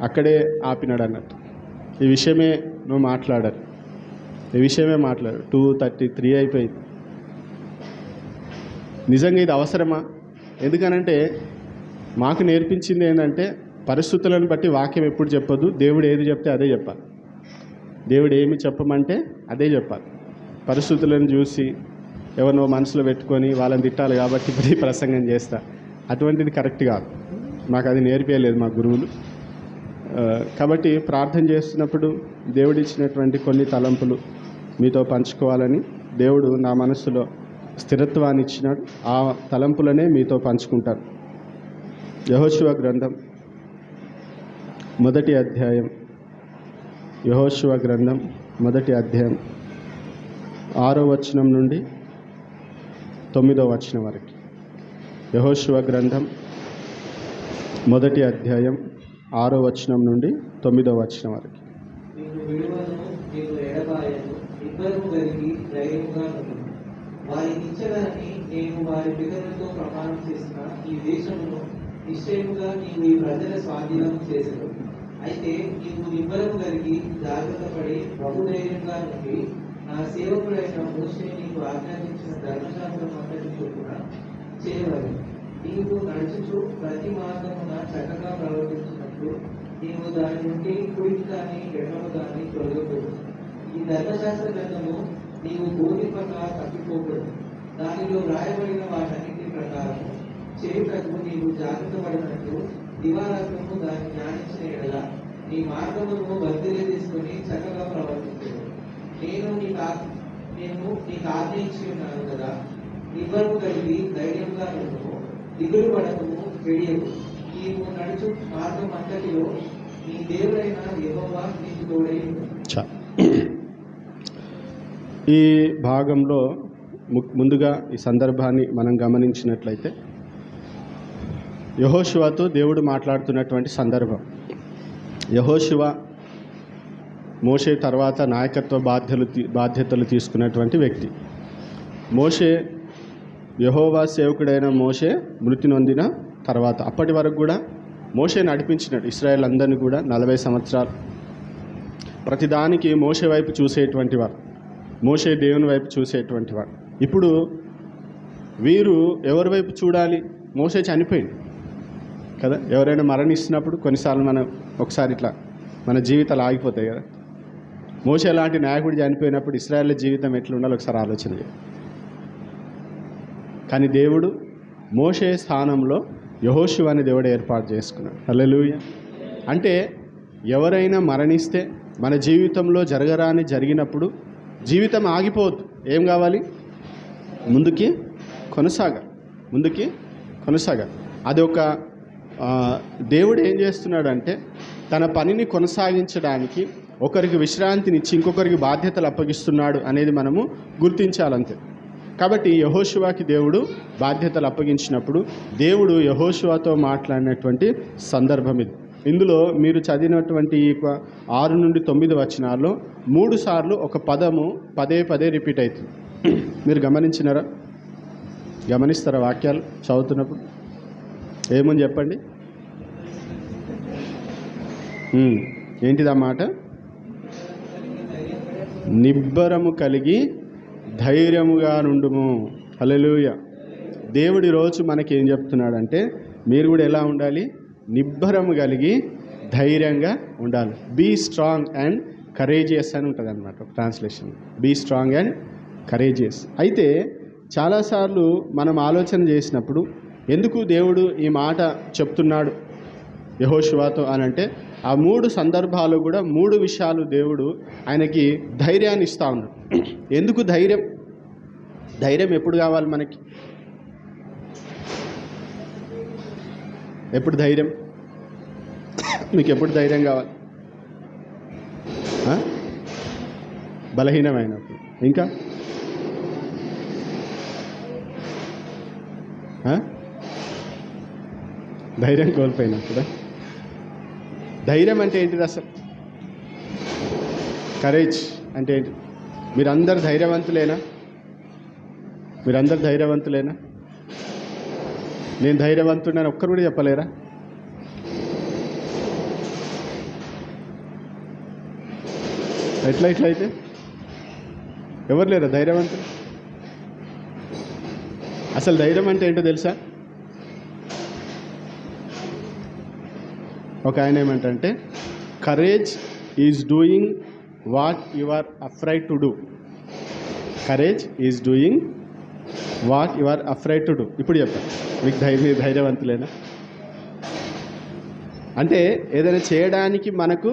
అక్కడే ఆపినాడు అన్నట్టు. ఈ విషయమే నువ్వు మాట్లాడారు, ఈ విషయమే మాట్లాడు. 2:33 అయిపోయింది. నిజంగా ఇది అవసరమా? ఎందుకనంటే మాకు నేర్పించింది ఏంటంటే పరిస్థితులను బట్టి వాక్యం ఎప్పుడు చెప్పొద్దు. దేవుడు ఏది చెప్తే అదే చెప్పాలి. దేవుడు ఏమి చెప్పమంటే అదే చెప్పాలి. పరిస్థితులను చూసి ఎవరినో మనసులో పెట్టుకొని వాళ్ళని తిట్టాలి కాబట్టి ఇప్పుడు ప్రసంగం చేస్తా, అటువంటిది కరెక్ట్ కాదు. మాకు అది నేర్పించలేదు మా గురువులు. కాబట్టి ప్రార్థన చేస్తున్నప్పుడు దేవుడు ఇచ్చినటువంటి కొన్ని తలంపులు మీతో పంచుకోవాలని దేవుడు నా మనసులో స్థిరత్వాన్ని ఇచ్చినాడు. ఆ తలంపులనే మీతో పంచుకుంటాను. యెహోషువ గ్రంథం 1వ అధ్యాయం, యెహోషువ గ్రంథం 1వ అధ్యాయం 6వ వచనం నుండి 9వ వచనం వరకు. యెహోషువ గ్రంథం 1వ అధ్యాయం 6వ వచనం నుండి 9వ వచనం వరకు. వారికిచ్చదని నేను వారి పితరులతో ప్రమాణం చేసిన ఈ దేశమును నిశ్చయముగా నీవు ఈ ప్రజల స్వాధీనం చేసెను. అయితే నీవు నిబ్బరము కలిగి జాగ్రత్త పడి బహుధైర్యంగా నుండి నా సేవకుడైన మోషే నీకు ఆజ్ఞాపించిన ధర్మశాస్త్రం అంతటి చొప్పున చేయవాలి. నీవు నడుచుచు ప్రతి మార్గమున చక్కగా ప్రవర్తించినట్లు నీవు దాని నుండి కుడికి కానీ ఎడమకు కానీ తొలగకూడదు. ఈ ధర్మశాస్త్ర గ్రంథము నీవు బోధింపక తప్పిపోకూడదు. దానిలో వ్రాయబడిన వాటన్నిటి ప్రకారము చేయుటకు నీవు జాగ్రత్త పడినట్లు దివారాత్రము దాన్ని ధ్యానించిన ఎడల నీ మార్గమును వర్ధిల్లి తీసుకుని చక్కగా ప్రవర్తించదు. నేను నీకు ఆజ్ఞయించి ఉన్నాను కదా. నిబ్బరము కలిగి ధైర్యంగా నువ్వు దిగులు పడకము చెడియవు. నీవు నడుచు మార్గం అంతటిలో నీ దేవుడైన యెహోవా నీకు తోడై ఉన్నాడు. ఈ భాగంలో ముందుగా ఈ సందర్భాన్ని మనం గమనించినట్లయితే యెహోషువతో దేవుడు మాట్లాడుతున్నటువంటి సందర్భం. యెహోషువ మోషే తర్వాత నాయకత్వ బాధ్యతలు తీసుకున్నటువంటి వ్యక్తి. మోషే యెహోవా సేవకుడైన మోషే మృతి నొందిన తర్వాత అప్పటి వరకు కూడా మోషే నడిపించినాడు ఇశ్రాయేల్ అందరినీ కూడా 40 సంవత్సరాలు. ప్రతిదానికి మోషే వైపు చూసేటువంటి వారు, మోషే దేవుని వైపు చూసేటువంటి వాడు. ఇప్పుడు వీరు ఎవరి వైపు చూడాలి? మోషే చనిపోయింది కదా. ఎవరైనా మరణిస్తున్నప్పుడు కొన్నిసార్లు మనం ఒకసారి ఇట్లా మన జీవితాలు ఆగిపోతాయి కదా. మోషే లాంటి నాయకుడు చనిపోయినప్పుడు ఇశ్రాయేల్ జీవితం ఎట్లా ఉండాలో ఒకసారి ఆలోచన చేయాలి. కానీ దేవుడు మోషే స్థానంలో యెహోషువని దేవుడు ఏర్పాటు చేసుకున్నాడు. హల్లెలూయా. అంటే ఎవరైనా మరణిస్తే మన జీవితంలో జరగరాని జరిగినప్పుడు జీవితం ఆగిపోవద్దు. ఏం కావాలి? ముందుకి కొనసాగాలి. అది ఒక దేవుడు ఏం చేస్తున్నాడంటే తన పనిని కొనసాగించడానికి ఒకరికి విశ్రాంతినిచ్చి ఇంకొకరికి బాధ్యతలు అప్పగిస్తున్నాడు అనేది మనము గుర్తించాలంతే. కాబట్టి యెహోషువకి దేవుడు బాధ్యతలు అప్పగించినప్పుడు దేవుడు యెహోషువతో మాట్లాడినటువంటి సందర్భం ఇది. ఇందులో మీరు చదివినటువంటి 6 నుండి 9 వచనాల్లో 3 సార్లు ఒక పదము పదే రిపీట్ అవుతుంది. మీరు గమనిస్తారా వాక్యాలు చదువుతున్నప్పుడు? ఏమని చెప్పండి. ఏంటిది ఆ మాట? నిబ్బరము కలిగి ధైర్యముగా నుండుము. హల్లెలూయా. దేవుడి రోజు మనకి ఏం చెప్తున్నాడంటే మీరు కూడా ఎలా ఉండాలి? నిబ్బరము కలిగి ధైర్యంగా ఉండాలి. బీ స్ట్రాంగ్ అండ్ కరేజియస్ అని ఉంటుంది అన్నమాట translation. Be strong and courageous. అయితే చాలాసార్లు మనం ఆలోచన చేసినప్పుడు ఎందుకు దేవుడు ఈ మాట చెప్తున్నాడు యెహోషువతో అని అంటే ఆ 3 సందర్భాలు కూడా 3 విషయాలు దేవుడు ఆయనకి ధైర్యాన్ని ఇస్తూ ఉన్నాడు. ఎందుకు ధైర్యం ఎప్పుడు కావాలి మనకి? ఎప్పుడు ధైర్యం? మీకు ఎప్పుడు ధైర్యం కావాలి? బలహీనమైనప్పుడు. ఇంకా ధైర్యం కోల్పోయినప్పుడు. ధైర్యం అంటే ఏంటిది అసలు? కరేజ్ అంటే ఏంటి? మీరందరు ధైర్యవంతులేనా? నేను ధైర్యవంతుడని ఒక్కరు కూడా చెప్పలేరా? ఎట్లా అయితే ఎవరు లేరా ధైర్యవంతులు? అసలు ధైర్యం అంటే ఏంటో తెలుసా? ఒక ఆయన ఏమంటే courage is doing what you are afraid to do. Courage is doing what you are afraid to do. ఇప్పుడు చెప్పండి, మీకు ధైర్యవంతులేనా? అంటే ఏదైనా చేయడానికి మనకు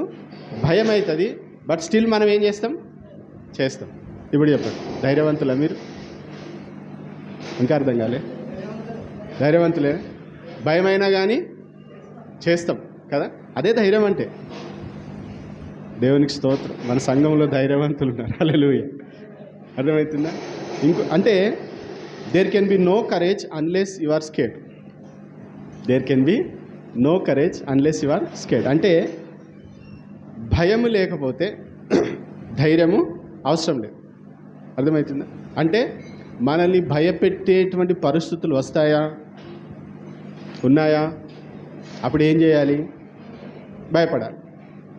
భయం అవుతుంది, బట్ స్టిల్ మనం ఏం చేస్తాం? చేస్తాం. ఇప్పుడు చెప్పండి, ధైర్యవంతులా మీరు? ఇంకా అర్థం కాలే? ధైర్యవంతులే. భయమైనా కానీ చేస్తాం కదా, అదే ధైర్యం అంటే. దేవునికి స్తోత్రం, మన సంఘంలో ధైర్యవంతులు ఉన్నారు. హల్లెలూయా. అర్థమవుతుందా? అంటే there can be no courage unless you are scared. There can be no courage unless you are scared. అంటే భయము లేకపోతే ధైర్యము అవసరం లేదు. అర్థమవుతుందా? అంటే మనల్ని భయపెట్టేటువంటి పరిస్థితులు వస్తాయా? ఉన్నాయా? అప్పుడు ఏం చేయాలి? భయపడాలి.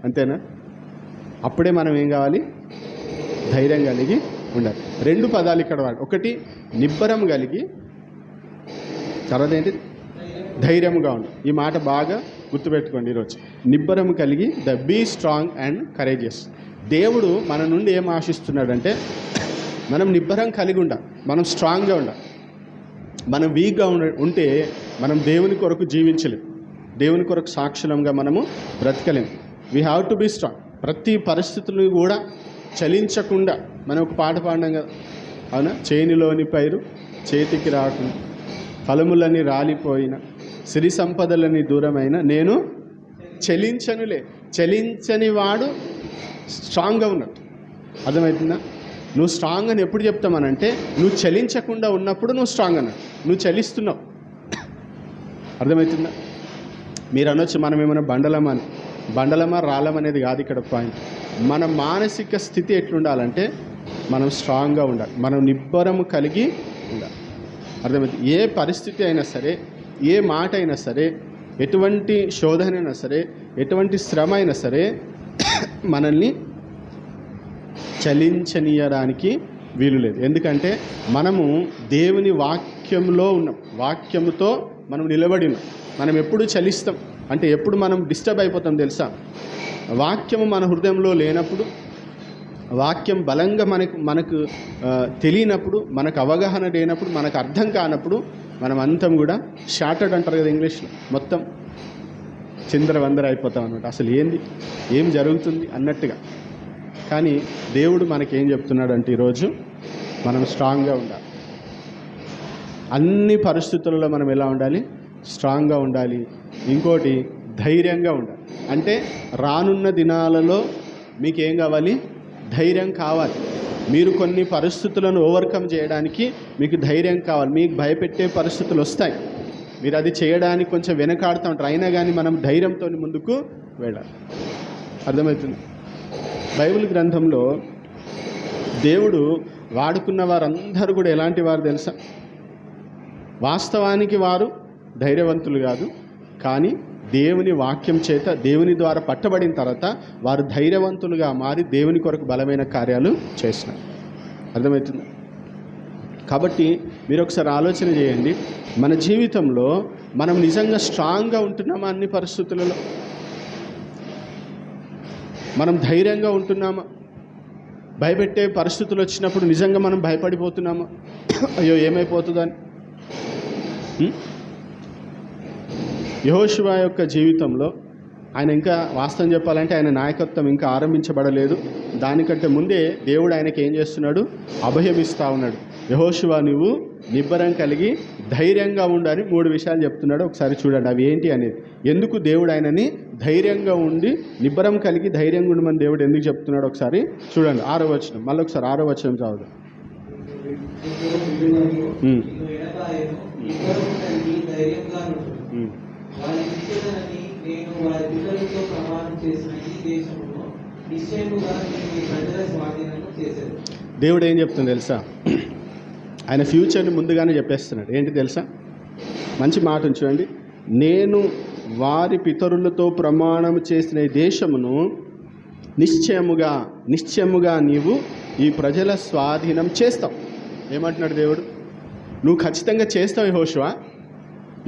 అంతేనా? అప్పుడే మనం ఏం కావాలి? ధైర్యం కలిగి ఉండాలి. 2 పదాలు ఇక్కడ వాడు. ఒకటి నిబ్బరం కలిగి, తర్వాత ఏంటి? ధైర్యంగా ఉండాలి. ఈ మాట బాగా గుర్తుపెట్టుకోండి ఈరోజు. నిబ్బరం కలిగి, the be strong and courageous. దేవుడు మన నుండి ఏం ఆశిస్తున్నాడంటే మనం నిబ్బరం కలిగి ఉండాలి, మనం స్ట్రాంగ్గా ఉండాలి. మనం వీక్గా ఉంటే మనం దేవుని కొరకు జీవించలేం, దేవుని కొరకు సాక్షులంగా మనము బ్రతకలేము. We have to be strong. ప్రతి పరిస్థితులను కూడా చలించకుండా. మనం ఒక పాట పాడినాం కదా, అవునా? చేనిలోని పైరు చేతికి రాకుండా, ఫలములన్నీ రాలిపోయిన, సిరి సంపదలని దూరమైన, నేను చలించనులే. చలించని వాడు స్ట్రాంగ్గా ఉన్నట్టు. అర్థమవుతుందా? నువ్వు స్ట్రాంగ్ అని ఎప్పుడు చెప్తామనంటే నువ్వు చలించకుండా ఉన్నప్పుడు నువ్వు స్ట్రాంగ్ అన్నట్టు. నువ్వు చలిస్తున్నావు. అర్థమవుతుందా? మీరు అనొచ్చు మనం ఏమైనా బండలమా రాళ్ళమనేది కాదు ఇక్కడ పాయింట్. మన మానసిక స్థితి ఎట్లుండాలంటే మనం స్ట్రాంగ్గా ఉండాలి, మనం నిబ్బరము కలిగి ఉండాలి. అర్థమవుతుంది? ఏ పరిస్థితి అయినా సరే, ఏ మాట అయినా సరే, ఎటువంటి శోధన అయినా సరే, ఎటువంటి శ్రమ అయినా సరే మనల్ని చలించనీయడానికి వీలు లేదు. ఎందుకంటే మనము దేవుని వాక్యంలో ఉన్నాం, వాక్యముతో మనం నిలబడి ఉన్నాం. మనం ఎప్పుడు చలిస్తాం అంటే ఎప్పుడు మనం డిస్టర్బ్ అయిపోతాం తెలుసా? వాక్యము మన హృదయంలో లేనప్పుడు, వాక్యం బలంగా మనకు తెలియనప్పుడు, మనకు అవగాహన లేనప్పుడు, మనకు అర్థం కానప్పుడు మనం అంతం కూడా షార్టెడ్ అంటారు కదా ఇంగ్లీష్లో, మొత్తం చిందరవందర అయిపోతాం అన్నమాట. అసలు ఏం జరుగుతుంది అన్నట్టుగా. కానీ దేవుడు మనకేం చెప్తున్నాడంటే ఈరోజు మనం స్ట్రాంగ్గా ఉండాలి. అన్ని పరిస్థితులలో మనం ఎలా ఉండాలి? స్ట్రాంగ్గా ఉండాలి. ఇంకోటి ధైర్యంగా ఉండాలి. అంటే రానున్న దినాలలో మీకేం కావాలి? ధైర్యం కావాలి. మీరు కొన్ని పరిస్థితులను ఓవర్కమ్ చేయడానికి మీకు ధైర్యం కావాలి. మీకు భయపెట్టే పరిస్థితులు వస్తాయి, మీరు అది చేయడానికి కొంచెం వెనకాడుతూ ఉంటారు. అయినా కానీ మనం ధైర్యంతో ముందుకు వెళ్ళాలి. అర్థమవుతుంది? బైబిల్ గ్రంథంలో దేవుడు వాడుకున్న వారందరూ కూడా ఎలాంటి వారు తెలుసా? వాస్తవానికి వారు ధైర్యవంతులు కాదు, కానీ దేవుని వాక్యం చేత, దేవుని ద్వారా పట్టబడిన తర్వాత వారు ధైర్యవంతులుగా మారి దేవుని కొరకు బలమైన కార్యాలు చేసినారు. అర్థమవుతుంది? కాబట్టి మీరు ఒకసారి ఆలోచన చేయండి, మన జీవితంలో మనం నిజంగా స్ట్రాంగ్గా ఉంటున్నామా? అన్ని పరిస్థితులలో మనం ధైర్యంగా ఉంటున్నామా? భయపెట్టే పరిస్థితులు వచ్చినప్పుడు నిజంగా మనం భయపడిపోతున్నామా? అయ్యో ఏమైపోతుందని. యెహోషువ యొక్క జీవితంలో ఆయన ఇంకా వాస్తవం చెప్పాలంటే ఆయన నాయకత్వం ఇంకా ఆరంభించబడలేదు. దానికంటే ముందే దేవుడు ఆయనకి ఏం చేస్తున్నాడు? అభయమిస్తూ ఉన్నాడు. యెహోషువ నువ్వు నిబ్బరం కలిగి ధైర్యంగా ఉండని 3 విషయాలు చెప్తున్నాడు. ఒకసారి చూడండి అవి ఏంటి అనేది. ఎందుకు దేవుడు ఆయనని ధైర్యంగా ఉండి నిబ్బరం కలిగి ధైర్యంగా ఉండమని దేవుడు ఎందుకు చెప్తున్నాడు ఒకసారి చూడండి. 6వ వచనం, మళ్ళీ ఒకసారి 6వ వచనం చదువుదాం. దేవుడు ఏం చెప్తుంది తెలుసా? ఆయన ఫ్యూచర్ని ముందుగానే చెప్పేస్తున్నాడు. ఏంటి తెలుసా? మంచి మాట చూడండి. నేను వారి పితరులతో ప్రమాణం చేసిన ఈ దేశమును నిశ్చయముగా నీవు ఈ ప్రజల స్వాధీనం చేస్తావు. ఏమంటున్నాడు దేవుడు? నువ్వు ఖచ్చితంగా చేస్తావు యెహోషువ,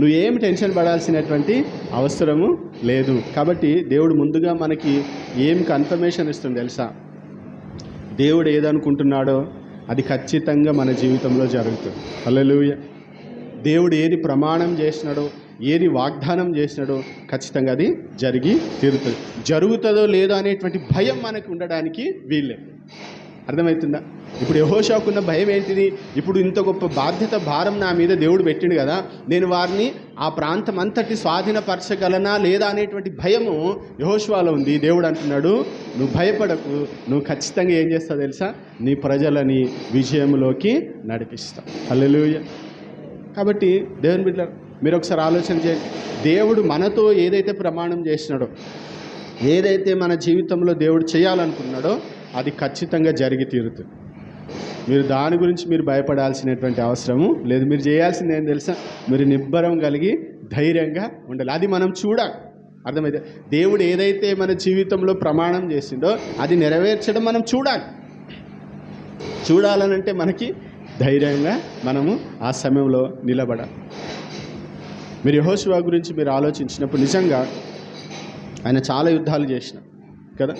నువ్వేం టెన్షన్ పడాల్సినటువంటి అవసరము లేదు. కాబట్టి దేవుడు ముందుగా మనకి ఏం కన్ఫర్మేషన్ ఇస్తుంది తెలుసా? దేవుడు ఏదనుకుంటున్నాడో అది ఖచ్చితంగా మన జీవితంలో జరుగుతుంది. హల్లెలూయా. దేవుడు ఏది ప్రమాణం చేసినాడో, ఏది వాగ్దానం చేసినాడో ఖచ్చితంగా అది జరిగి తీరుతుంది. జరుగుతుందో లేదో అనేటువంటి భయం మనకు ఉండడానికి వీల్లేదు. అర్థమవుతుందా? ఇప్పుడు యెహోషువకున్న భయం ఏంటిది? ఇప్పుడు ఇంత గొప్ప బాధ్యత భారం నా మీద దేవుడు పెట్టిండు కదా, నేను వారిని ఆ ప్రాంతం అంతటి స్వాధీనపరచగలనా లేదా అనేటువంటి భయము యెహోషువలో ఉంది. దేవుడు అంటున్నాడు, నువ్వు భయపడకు, నువ్వు ఖచ్చితంగా ఏం చేస్తావు తెలుసా? నీ ప్రజలని విజయంలోకి నడిపిస్తావు. హల్లెలూయా. కాబట్టి దేవుని బిడ్డలారా, మీరు ఒకసారి ఆలోచన చేయండి. దేవుడు మనతో ఏదైతే ప్రమాణం చేసినాడో, ఏదైతే మన జీవితంలో దేవుడు చేయాలనుకున్నాడో అది ఖచ్చితంగా జరిగి తీరుతుంది. మీరు దాని గురించి మీరు భయపడాల్సినటువంటి అవసరము లేదు. మీరు చేయాల్సింది ఏం తెలుసా? మీరు నిబ్బరం కలిగి ధైర్యంగా ఉండాలి. అది మనం చూడాలి. అర్థమైతే దేవుడు ఏదైతే మన జీవితంలో ప్రమాణం చేసిండో అది నెరవేర్చడం మనం చూడాలనంటే మనకి ధైర్యంగా మనము ఆ సమయంలో నిలబడాలి. మీరు యెహోషువ గురించి మీరు ఆలోచించినప్పుడు నిజంగా ఆయన చాలా యుద్ధాలు చేసిన కదా.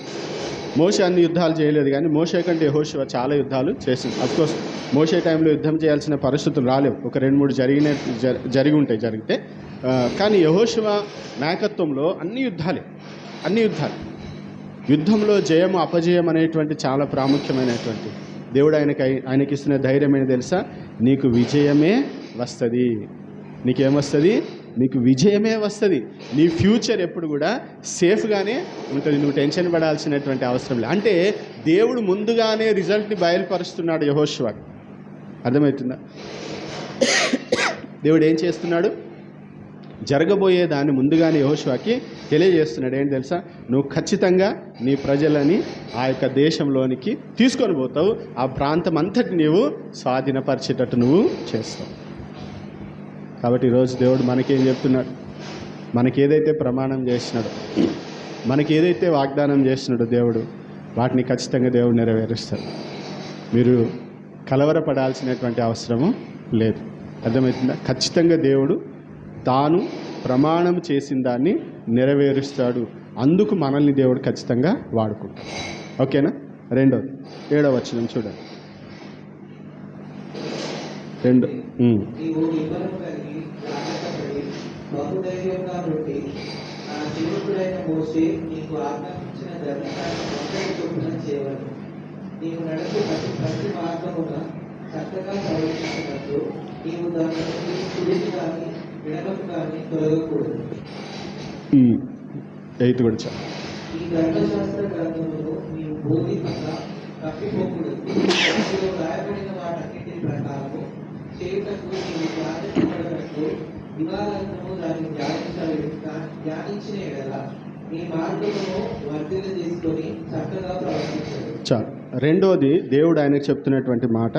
మోషే అన్ని యుద్ధాలు చేయలేదు, కానీ మోషే కంటే యెహోషువ చాలా యుద్ధాలు చేసింది. అఫ్కోర్స్ మోషే టైంలో యుద్ధం చేయాల్సిన పరిస్థితులు రాలేవు, ఒక 2-3 జరిగితే కానీ యెహోషువ నాయకత్వంలో అన్ని యుద్ధాలు. యుద్ధంలో జయము అపజయం అనేటువంటి చాలా ప్రాముఖ్యమైనటువంటి. దేవుడు ఆయనకి ఇస్తున్న ధైర్యం ఏంటి తెలుసా? నీకు విజయమే వస్తుంది. నీకేమొస్తుంది? నీకు విజయమే వస్తుంది. నీ ఫ్యూచర్ ఎప్పుడు కూడా సేఫ్గానే ఉంటుంది. నువ్వు టెన్షన్ పడాల్సినటువంటి అవసరం లేదు. అంటే దేవుడు ముందుగానే రిజల్ట్ని బయలుపరుస్తున్నాడు యెహోషువకి. అర్థమవుతుందా? దేవుడు ఏం చేస్తున్నాడు? జరగబోయే దాన్ని ముందుగానే యెహోషువకి తెలియజేస్తున్నాడు. ఏంటి తెలుసా? నువ్వు ఖచ్చితంగా నీ ప్రజలని ఆ యొక్క దేశంలోనికి తీసుకొని పోతావు, ఆ ప్రాంతం అంతటి నీవు స్వాధీనపరిచేటట్టు నువ్వు చేస్తావు. కాబట్టి ఈరోజు దేవుడు మనకేం చెప్తున్నాడు? మనకేదైతే ప్రమాణం చేసినాడో, మనకేదైతే వాగ్దానం చేసినాడో దేవుడు, వాటిని ఖచ్చితంగా దేవుడు నెరవేరుస్తాడు. మీరు కలవరపడాల్సినటువంటి అవసరము లేదు. అర్థమవుతుందా? ఖచ్చితంగా దేవుడు తాను ప్రమాణం చేసిన దాన్ని నెరవేరుస్తాడు. అందుకు మనల్ని దేవుడు ఖచ్చితంగా వాడుకుంటాడు. ఓకేనా? 7వ వచనం చూడండి. నీవు నిబ్బరము కలిగి జాగ్రత్తపడి బహుధైర్యంగా నుండి నా సేవకుడైన మోషే నీకు ఆజ్ఞాపించిన ధర్మశాస్త్రం చొప్పున చేయవలెను. నీవు నడుచు ప్రతి మార్గమున చక్కగా ప్రవర్తించినట్టు నీవు దాని నుండి కుడికి కానీ ఎడమకు కానీ తొలగకూడదు. ఈ ధర్మశాస్త్ర గ్రంథములో నీవు బోధింపగా తప్పిపోకూడదు. అందులో రాయబడిన వాటన్నిటి ప్రకారము చేయుటకు నీవు బాధ్యతపడటకు దివారాత్రము దాన్ని ధ్యానించిన ఎడల నీ మార్గమును వర్ధిల్ల తీసుకొని చక్కగా ప్రవర్తించదు. చాలు. 2వది దేవుడు ఆయనకు చెప్తున్నటువంటి మాట,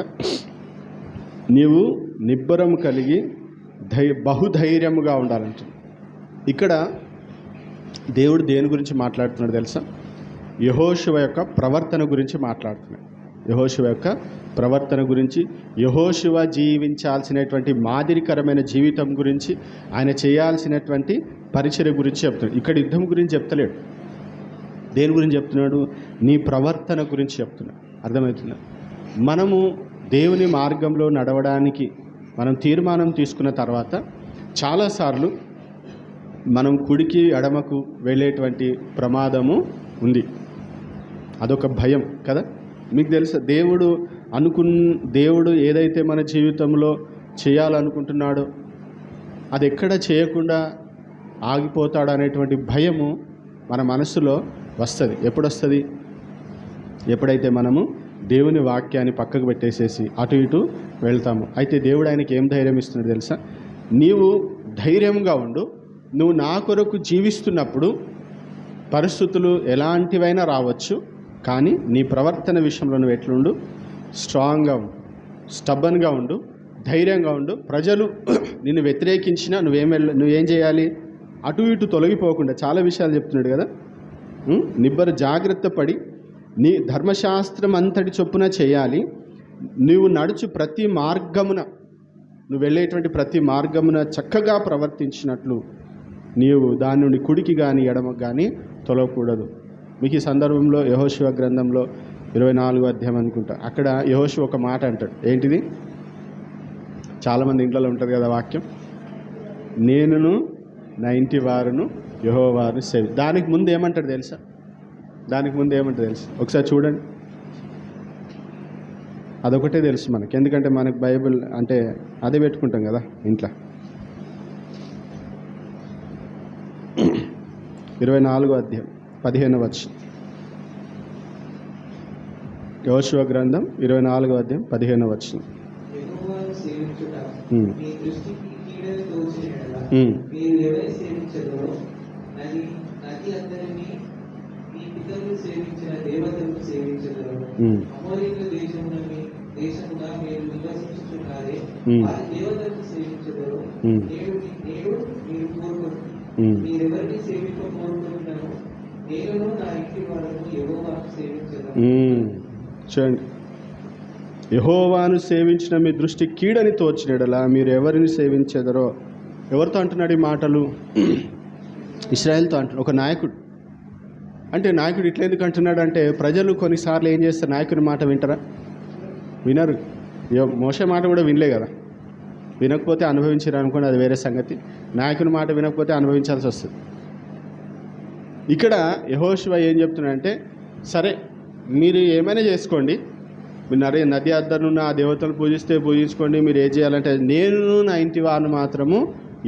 నీవు నిబ్బరం కలిగి బహుధైర్యముగా ఉండాలంట. ఇక్కడ దేవుడు దేని గురించి మాట్లాడుతున్నాడు తెలుసా? యెహోషువ యొక్క ప్రవర్తన గురించి మాట్లాడుతున్నాడు. యెహోషువ యొక్క ప్రవర్తన గురించి, యెహోషువ జీవించాల్సినటువంటి మాదిరికరమైన జీవితం గురించి, ఆయన చేయాల్సినటువంటి పరిచర్య గురించి చెప్తున్నాడు. ఇక్కడ యుద్ధం గురించి చెప్తలేడు. దేని గురించి చెప్తున్నాడు? నీ ప్రవర్తన గురించి చెప్తున్నాడు. అర్థమవుతుందా? మనము దేవుని మార్గంలో నడవడానికి మనం తీర్మానం తీసుకున్న తర్వాత చాలాసార్లు మనం కుడికి ఎడమకు వెళ్ళేటువంటి ప్రమాదము ఉంది. అదొక భయం కదా. మీకు తెలుసా, దేవుడు ఏదైతే మన జీవితంలో చేయాలనుకుంటున్నాడో అది ఎక్కడ చేయకుండా ఆగిపోతాడు అనేటువంటి భయము మన మనసులో వస్తుంది. ఎప్పుడు వస్తుంది? ఎప్పుడైతే మనము దేవుని వాక్యాన్ని పక్కకు పెట్టేసేసి అటు ఇటు వెళ్తాము. అయితే దేవుడు ఆయనకి ఏం ధైర్యం ఇస్తున్నాడు తెలుసా? నీవు ధైర్యంగా ఉండు. నువ్వు నా కొరకు జీవిస్తున్నప్పుడు పరిస్థితులు ఎలాంటివైనా రావచ్చు, కానీ నీ ప్రవర్తన విషయంలో నువ్వు ఎట్లుండు? స్ట్రాంగ్గా ఉండు, స్టబ్బన్గా ఉండు, ధైర్యంగా ఉండు. ప్రజలు నిన్ను వ్యతిరేకించినా నువ్వేం చేయాలి? అటు ఇటు తొలగిపోకుండా. చాలా విషయాలు చెప్తున్నాడు కదా. నిబ్బర జాగ్రత్త పడి నీ ధర్మశాస్త్రం అంతటి చొప్పున చేయాలి. నీవు నడుచు ప్రతి మార్గమున, నువ్వు వెళ్ళేటువంటి ప్రతి మార్గమున చక్కగా ప్రవర్తించినట్లు నీవు దాని నుండి కుడికి కానీ ఎడమకు కానీ తొలగకూడదు. మీకు ఈ సందర్భంలో యెహోషువ గ్రంథంలో 24వ అధ్యాయం అనుకుంటా, అక్కడ యెహోషువ ఒక మాట అంటాడు. ఏంటిది? చాలామంది ఇంట్లో ఉంటుంది కదా వాక్యం, నేనును నా ఇంటి వారును యెహోవాను సేవి. దానికి ముందు ఏమంటాడు తెలుసా? ఒకసారి చూడండి. అదొకటే తెలుసు మనకి, ఎందుకంటే మనకు బైబిల్ అంటే అదే పెట్టుకుంటాం కదా ఇంట్లో. 24వ అధ్యాయం 15వ వచనం, యెహోషువ గ్రంథం 24వ అధ్యాయం 15వ వచనం. యెహోవాను సేవించుట మీ దృష్టికి కీడని తోచిన యెడల ఉమ్. మీరు ఎవరిని సేవించదరో నది అందరినీ మీ పితరులు సేవించిన దేవతలను సేవించదరో. అమోరీయుల దేశమున మీరు నివసించుచున్నారే, వారి దేవతలను సేవించదరో. నేడు మీరు కోరుకుంటున్నారు, మీరెవరిని సేవింపకోరుకుంటున్నారో నేను నా ఇంటి వాళ్లను యెహోవాను సేవించదను. చూడండి, యెహోవాను సేవించిన మీ దృష్టి కీడని తోచినడలా మీరు ఎవరిని సేవించెదరో. ఎవరితో అంటున్నాడు ఈ మాటలు? ఇశ్రాయేల్తో అంటున్నాడు. ఒక నాయకుడు. అంటే నాయకుడు ఇట్లా ఎందుకు అంటున్నాడు అంటే, ప్రజలు కొన్నిసార్లు ఏం చేస్తారు, నాయకుని మాట వింటారా? వినరు. మోషే మాట కూడా వినలే కదా. వినకపోతే అనుభవించారు అనుకోండి, అది వేరే సంగతి. నాయకుని మాట వినకపోతే అనుభవించాల్సి వస్తుంది. ఇక్కడ యెహోషువ ఏం చెప్తున్నాడంటే, సరే మీరు ఏమైనా చేసుకోండి, మీరు నది అద్దరున్న ఆ దేవతలు పూజిస్తే పూజించుకోండి, మీరు ఏం చేయాలంటే నేను నా ఇంటి వారిని మాత్రము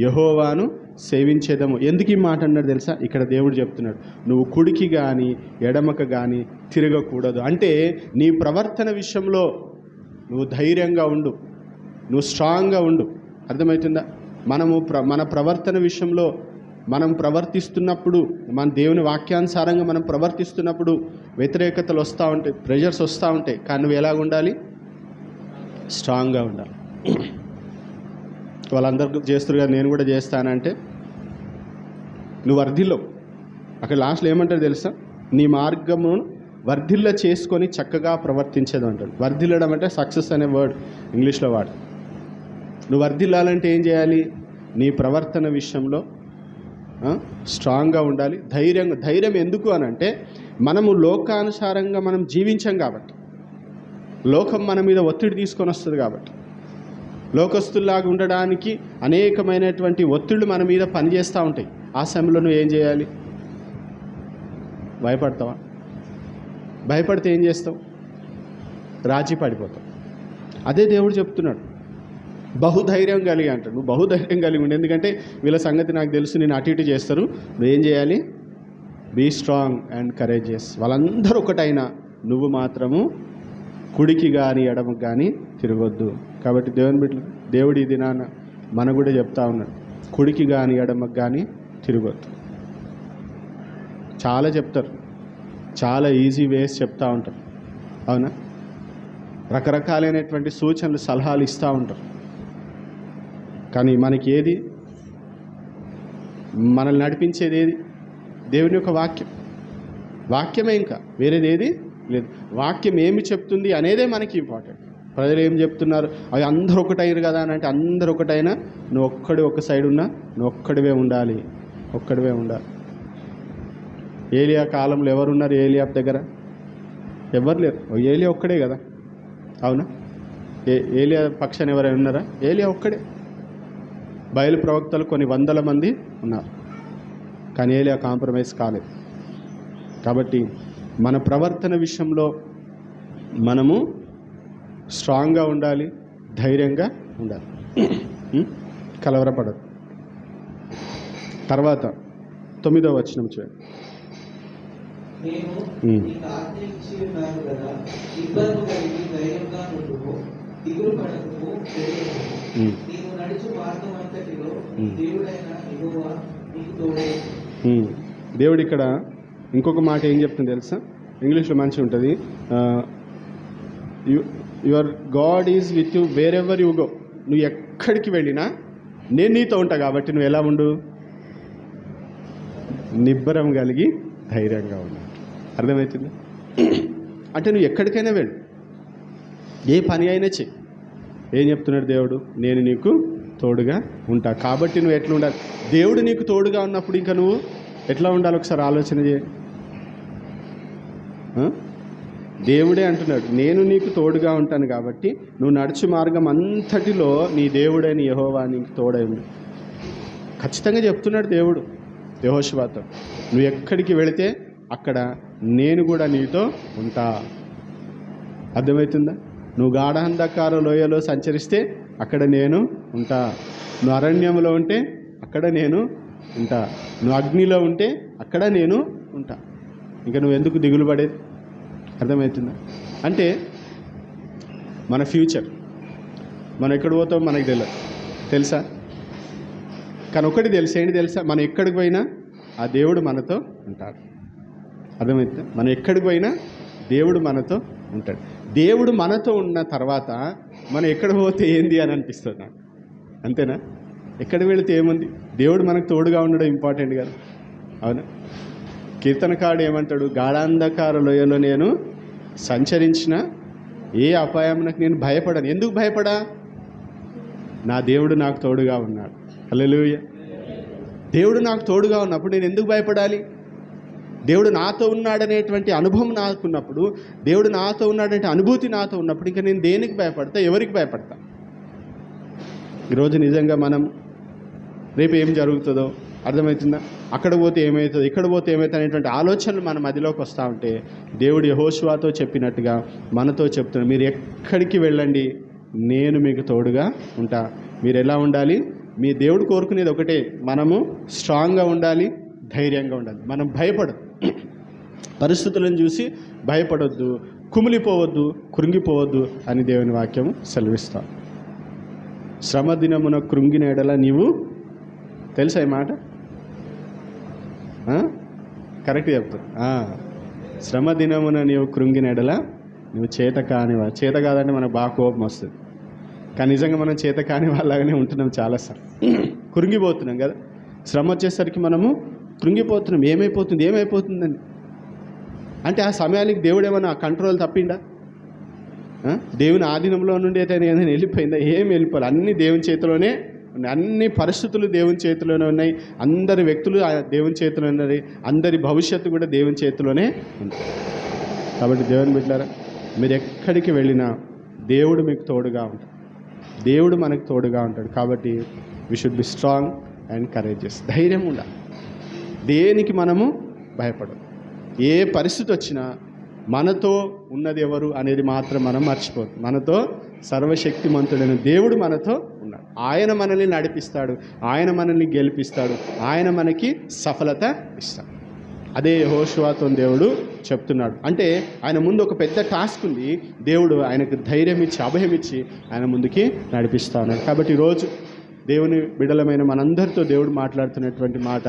యెహోవాను సేవించేదము. ఎందుకు ఈ మాట అన్నాడు తెలుసా? ఇక్కడ దేవుడు చెప్తున్నాడు, నువ్వు కుడికి కానీ ఎడమక కానీ తిరగకూడదు. అంటే నీ ప్రవర్తన విషయంలో నువ్వు ధైర్యంగా ఉండు, నువ్వు స్ట్రాంగ్గా ఉండు. అర్థమవుతుందా? మన ప్రవర్తన విషయంలో మనం ప్రవర్తిస్తున్నప్పుడు, మన దేవుని వాక్యానుసారంగా మనం ప్రవర్తిస్తున్నప్పుడు వ్యతిరేకతలు వస్తూ ఉంటాయి, ప్రెషర్స్ వస్తూ ఉంటాయి. కానీ నువ్వు ఎలాగ ఉండాలి? స్ట్రాంగ్గా ఉండాలి. వాళ్ళందరూ చేస్తారు కదా, నేను కూడా చేస్తానంటే నువ్వు వర్ధిల్లో. అక్కడ లాస్ట్లో ఏమంటారు తెలుసా? నీ మార్గమును వర్ధిల్ల చేసుకొని చక్కగా ప్రవర్తించేది అంటాడు. వర్ధిల్లడం అంటే సక్సెస్ అనే వర్డ్ ఇంగ్లీష్లో వాడు. నువ్వు వర్ధిల్లాలంటే ఏం చేయాలి? నీ ప్రవర్తన విషయంలో స్ట్రాంగ్గా ఉండాలి, ధైర్యం ఎందుకు అని అంటే, మనము లోకానుసారంగా మనం జీవించాం కాబట్టి, లోకం మన మీద ఒత్తిడి తీసుకొని వస్తుంది కాబట్టి, లోకస్తుల్లాగా ఉండడానికి అనేకమైనటువంటి ఒత్తిళ్ళు మన మీద పనిచేస్తూ ఉంటాయి. ఆ సమయంలో నువ్వు ఏం చేయాలి? భయపడతావా? భయపడితే ఏం చేస్తావు? రాజీ పడిపోతావు. అదే దేవుడు చెప్తున్నాడు, బహుధైర్యం కలిగి అంటాడు. నువ్వు బహుధైర్యం కలిగి ఉండి, ఎందుకంటే వీళ్ళ సంగతి నాకు తెలుసు, నేను అటు ఇటు చేస్తారు. నువ్వేం చేయాలి? Be strong and courageous. వాళ్ళందరూ ఒకటైనా నువ్వు మాత్రము కుడికి కానీ ఎడమకు కానీ తిరగొద్దు. కాబట్టి దేవుని బిడ్డలు, దేవుడి ఇది నాన్న మన కూడా చెప్తా ఉన్నాడు, కుడికి కానీ ఎడమకు కానీ తిరగొద్దు. చాలా చెప్తారు, చాలా ఈజీ వేస్ చెప్తూ ఉంటారు, అవునా? రకరకాలైనటువంటి సూచనలు సలహాలు ఇస్తూ ఉంటారు. కానీ మనకి ఏది మనల్ని నడిపించేది? ఏది? దేవుని యొక్క వాక్యమే, ఇంకా వేరేది ఏది లేదు. వాక్యం ఏమి చెప్తుంది అనేదే మనకి ఇంపార్టెంట్. ప్రజలు ఏం చెప్తున్నారు, అవి అందరూ ఒకటైరు కదా అని అంటే, అందరూ ఒకటైనా నువ్వు ఒక సైడ్ ఉన్నా నువ్వు ఒక్కడివే ఉండాలి. ఏలియా కాలంలో ఎవరున్నారు? ఏలియా దగ్గర ఎవరు లేరు, ఏలియా ఒక్కడే కదా, అవునా? ఏలియా పక్షాన్ని ఎవరైనా ఉన్నారా? ఏలియా ఒక్కడే. బయలు ప్రవక్తలు కొన్ని వందల మంది ఉన్నారు, కానీ ఏలియా కాంప్రమైజ్ కాలేదు. కాబట్టి మన ప్రవర్తన విషయంలో మనము స్ట్రాంగ్గా ఉండాలి, ధైర్యంగా ఉండాలి, కలవరపడదు. తర్వాత 9వ వచనం చూడండి. దేవుడు ఇక్కడ ఇంకొక మాట ఏం చెప్తుంది తెలుసా? ఇంగ్లీష్లో మంచిగా ఉంటుంది, your God is with you wear ever you go. నువ్వు ఎక్కడికి వెళ్ళినా నేను నీతో ఉంటా. కాబట్టి నువ్వు ఎలా ఉండు? నిబ్బరం కలిగి ధైర్యంగా ఉండాలి. అర్థమవుతుంది? అంటే నువ్వు ఎక్కడికైనా వెళ్ళు, ఏ పని అయినా చెయ్యి. ఏం చెప్తున్నాడు దేవుడు? నేను నీకు తోడుగా ఉంటా. కాబట్టి నువ్వు ఎట్లా ఉండాలి? దేవుడు నీకు తోడుగా ఉన్నప్పుడు ఇంకా నువ్వు ఎట్లా ఉండాలి ఒకసారి ఆలోచన చేయి. దేవుడే అంటున్నాడు, నేను నీకు తోడుగా ఉంటాను కాబట్టి నువ్వు నడుచు మార్గం అంతటిలో నీ దేవుడైన యెహోవా నీకు తోడై ఉంది. ఖచ్చితంగా చెప్తున్నాడు దేవుడు యెహోషువతో, నువ్వు ఎక్కడికి వెళితే అక్కడ నేను కూడా నీతో ఉంటా. అర్థమవుతుందా? నువ్వు గాఢాంధకార లోయలో సంచరిస్తే అక్కడ నేను ఉంటా. నువ్వు అరణ్యంలో ఉంటే అక్కడ నేను ఉంటా. నువ్వు అగ్నిలో ఉంటే అక్కడ నేను ఉంటా. ఇంకా నువ్వు ఎందుకు దిగులు పడేది? అర్థమవుతుందా? అంటే మన ఫ్యూచర్ మనం ఎక్కడ పోతాం మనకు తెలుసా? కానీ ఒకటి తెలుసు, ఏంటి తెలుసా? మనం ఎక్కడికి పోయినా ఆ దేవుడు మనతో ఉంటాడు. అర్థమవుతుందా? మనం ఎక్కడికి పోయినా దేవుడు మనతో ఉంటాడు. దేవుడు మనతో ఉన్న తర్వాత మనం ఎక్కడ పోతే ఏంది అని అనిపిస్తుంది నాకు. అంతేనా? ఎక్కడికి వెళితే ఏముంది? దేవుడు మనకు తోడుగా ఉండడం ఇంపార్టెంట్ కదా. అవునా? కీర్తనకారుడు ఏమంటాడు? గాఢాంధకార లోయలో నేను సంచరించిన ఏ అపాయమునకు నేను భయపడను. ఎందుకు భయపడా? నా దేవుడు నాకు తోడుగా ఉన్నాడు. హల్లెలూయా. దేవుడు నాకు తోడుగా ఉన్నప్పుడు నేను ఎందుకు భయపడాలి? దేవుడు నాతో ఉన్నాడనేటువంటి అనుభవం నాకున్నప్పుడు, దేవుడు నాతో ఉన్నాడనే అనుభూతి నాతో ఉన్నప్పుడు ఇంకా నేను దేనికి భయపడతా? ఎవరికి భయపడతా? ఈరోజు నిజంగా మనం రేపు ఏం జరుగుతుందో అర్థమవుతుందా? అక్కడ పోతే ఏమవుతుందో, ఇక్కడ పోతే ఏమవుతుంది అనేటువంటి ఆలోచనలు మన మధ్యలోకి వస్తూ ఉంటే దేవుడు యెహోషువతో చెప్పినట్టుగా మనతో చెప్తున్నాడు, మీరు ఎక్కడికి వెళ్ళండి, నేను మీకు తోడుగా ఉంటా. మీరు ఎలా ఉండాలి? మీ దేవుడు కోరుకునేది ఒకటే, మనము స్ట్రాంగ్గా ఉండాలి, ధైర్యంగా ఉండాలి. మనం భయపడదు, పరిస్థితులను చూసి భయపడొద్దు, కుమిలిపోవద్దు, కృంగిపోవద్దు అని దేవుని వాక్యం సెలవిస్తాం. శ్రమ దినమున కృంగిన ఎడల నీవు, తెలుసా ఈ మాట? కరెక్ట్ చెప్తాను. శ్రమ దినమున నీవు కృంగిన ఎడల నువ్వు చేత కాదంటే మనకు బాగా కోపం వస్తుంది. కానీ నిజంగా మనం చేత కాని వాళ్ళగానే ఉంటున్నాం చాలాసార్లు. కృంగిపోతున్నాం కదా. శ్రమ వచ్చేసరికి మనము కృంగిపోతున్నాం. ఏమైపోతుందని అంటే ఆ సమయానికి దేవుడు ఏమైనా కంట్రోల్ తప్పిండా? దేవుని ఆధీనంలో నుండి అయితే ఏదైనా వెళ్ళిపోయిందా? ఏం వెళ్ళిపోవాలి. అన్నీ దేవుని చేతిలోనే ఉన్నాయి. అన్ని పరిస్థితులు దేవుని చేతిలోనే ఉన్నాయి. అందరి వ్యక్తులు దేవుని చేతిలో ఉన్నాయి. అందరి భవిష్యత్తు కూడా దేవుని చేతిలోనే ఉంది. కాబట్టి దేవుని బిడ్డలారా, మీరు ఎక్కడికి వెళ్ళినా దేవుడు మీకు తోడుగా ఉంటాడు. దేవుడు మనకు తోడుగా ఉంటాడు. కాబట్టి we should be strong and courageous. ధైర్యం ఉండాలి. దేనికి మనము భయపడదు. ఏ పరిస్థితి వచ్చినా మనతో ఉన్నది ఎవరు అనేది మాత్రం మనం మర్చిపోదు. మనతో సర్వశక్తిమంతుడైన దేవుడు మనతో ఉన్నాడు. ఆయన మనల్ని నడిపిస్తాడు, ఆయన మనల్ని గెలిపిస్తాడు, ఆయన మనకి సఫలత ఇస్తాడు. అదే యెహోషువతో దేవుడు చెప్తున్నాడు. అంటే ఆయన ముందు ఒక పెద్ద టాస్క్ ఉంది. దేవుడు ఆయనకు ధైర్యం ఇచ్చి, అభయం ఇచ్చి ఆయన ముందుకి నడిపిస్తూ ఉన్నాడు. కాబట్టి ఈరోజు దేవుని బిడ్డలమైన మనందరితో దేవుడు మాట్లాడుతున్నటువంటి మాట,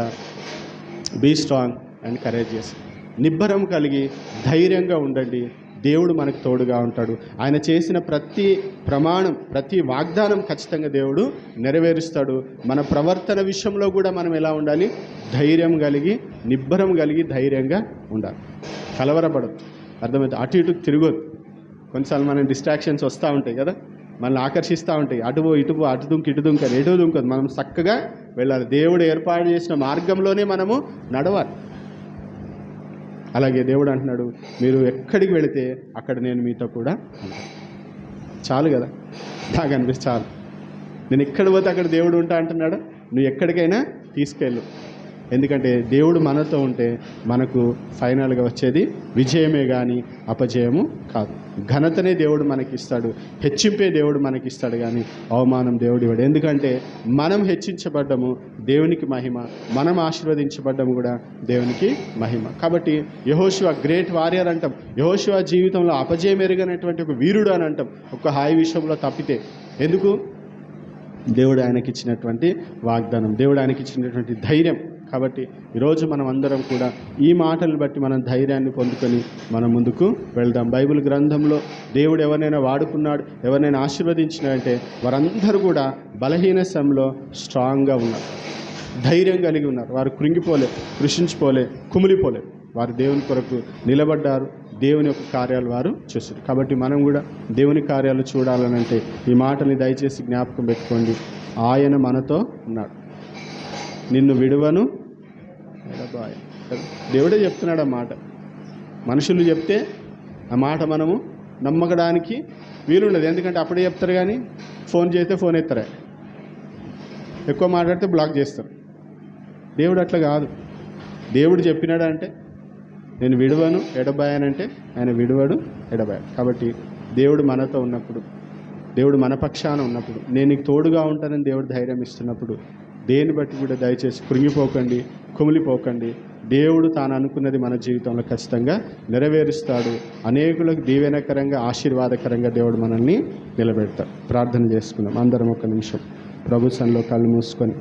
బీ స్ట్రాంగ్ అండ్ కరేజియస్. నిబ్బరం కలిగి ధైర్యంగా ఉండండి. దేవుడు మనకు తోడుగా ఉంటాడు. ఆయన చేసిన ప్రతి ప్రమాణం, ప్రతి వాగ్దానం ఖచ్చితంగా దేవుడు నెరవేరుస్తాడు. మన ప్రవర్తన విషయంలో కూడా మనం ఎలా ఉండాలి? ధైర్యం కలిగి, నిబ్బరం కలిగి ధైర్యంగా ఉండాలి. కలవరపడద్దు. అర్థమైతే అటు ఇటు తిరగొద్దు. కొన్నిసార్లు మన డిస్ట్రాక్షన్స్ వస్తూ ఉంటాయి కదా, మనల్ని ఆకర్షిస్తూ ఉంటాయి. అటుపో ఇటుపో, అటు దుంకి ఇటు దుంకని, ఎటు దుంకదు. మనం చక్కగా వెళ్ళాలి. దేవుడు ఏర్పాటు చేసిన మార్గంలోనే మనము నడవాలి. అలాగే దేవుడు అంటున్నాడు, మీరు ఎక్కడికి వెళితే అక్కడ నేను మీతో కూడా ఉంటాను. చాలు కదా, నాకు అనిపిస్తే చాలు. నేను ఎక్కడ పోతే అక్కడ దేవుడు ఉంటా అంటున్నాడు. నువ్వు ఎక్కడికైనా తీసుకెళ్ళు. ఎందుకంటే దేవుడు మనతో ఉంటే మనకు ఫైనల్గా వచ్చేది విజయమే కానీ అపజయము కాదు. ఘనతనే దేవుడు మనకిస్తాడు, హెచ్చింపే దేవుడు మనకిస్తాడు, కానీ అవమానం దేవుడు ఇవ్వడు. ఎందుకంటే మనం హెచ్చించబడ్డము, దేవునికి మహిమ. మనం ఆశీర్వదించబడ్డము కూడా దేవునికి మహిమ. కాబట్టి యెహోషువ గ్రేట్ వారియర్ అంటాం. యెహోషువ జీవితంలో అపజయం ఎరగనటువంటి ఒక వీరుడు అని అంటాం. ఒక హాయి విషయంలో తప్పితే. ఎందుకు? దేవుడు ఆయనకి ఇచ్చినటువంటి వాగ్దానం, దేవుడు ఆయనకి ఇచ్చినటువంటి ధైర్యం. కాబట్టి ఈరోజు మనం అందరం కూడా ఈ మాటలను బట్టి మనం ధైర్యాన్ని పొందుకొని మనం ముందుకు వెళ్దాం. బైబిల్ గ్రంథంలో దేవుడు ఎవరినైనా వాడుకున్నాడు, ఎవరినైనా ఆశీర్వదించినాడంటే వారందరూ కూడా బలహీన సమయంలో స్ట్రాంగ్గా ఉన్నారు, ధైర్యం కలిగి ఉన్నారు. వారు కృంగిపోలే, కృషించిపోలే, కుమిలిపోలే. వారు దేవుని కొరకు నిలబడ్డారు, దేవుని యొక్క కార్యాలు వారు చేశారు. కాబట్టి మనం కూడా దేవుని కార్యాలు చూడాలనంటే ఈ మాటని దయచేసి జ్ఞాపకం పెట్టుకోండి. ఆయన మనతో ఉన్నాడు, నిన్ను విడువను ఎడబాయను. దేవుడే చెప్తున్నాడు ఆ మాట. మనుషులు చెప్తే ఆ మాట మనము నమ్మకడానికి వీలుండదు. ఎందుకంటే అప్పుడే చెప్తారు, కానీ ఫోన్ చేస్తే ఫోన్ ఎత్తారా, ఎక్కువ మాట్లాడితే బ్లాక్ చేస్తారు. దేవుడు అట్లా కాదు. దేవుడు చెప్పినాడంటే నేను విడువను ఎడబాయనంటే ఆయన విడువడు ఎడబాయను. కాబట్టి దేవుడు మనతో ఉన్నప్పుడు, దేవుడు మన పక్షాన ఉన్నప్పుడు, నేను నీకు తోడుగా ఉంటానని దేవుడు ధైర్యం ఇస్తున్నప్పుడు దేన్ని బట్టి కూడా దయచేసి కృంగిపోకండి, కుమిలిపోకండి. దేవుడు తాను అనుకున్నది మన జీవితంలో ఖచ్చితంగా నెరవేరుస్తాడు. అనేకులకు దీవెనకరంగా, ఆశీర్వాదకరంగా దేవుడు మనల్ని నిలబెడతాడు. ప్రార్థన చేసుకుందాం అందరం. ఒక నిమిషం ప్రభు సన్నిధిలో కళ్ళు మూసుకొని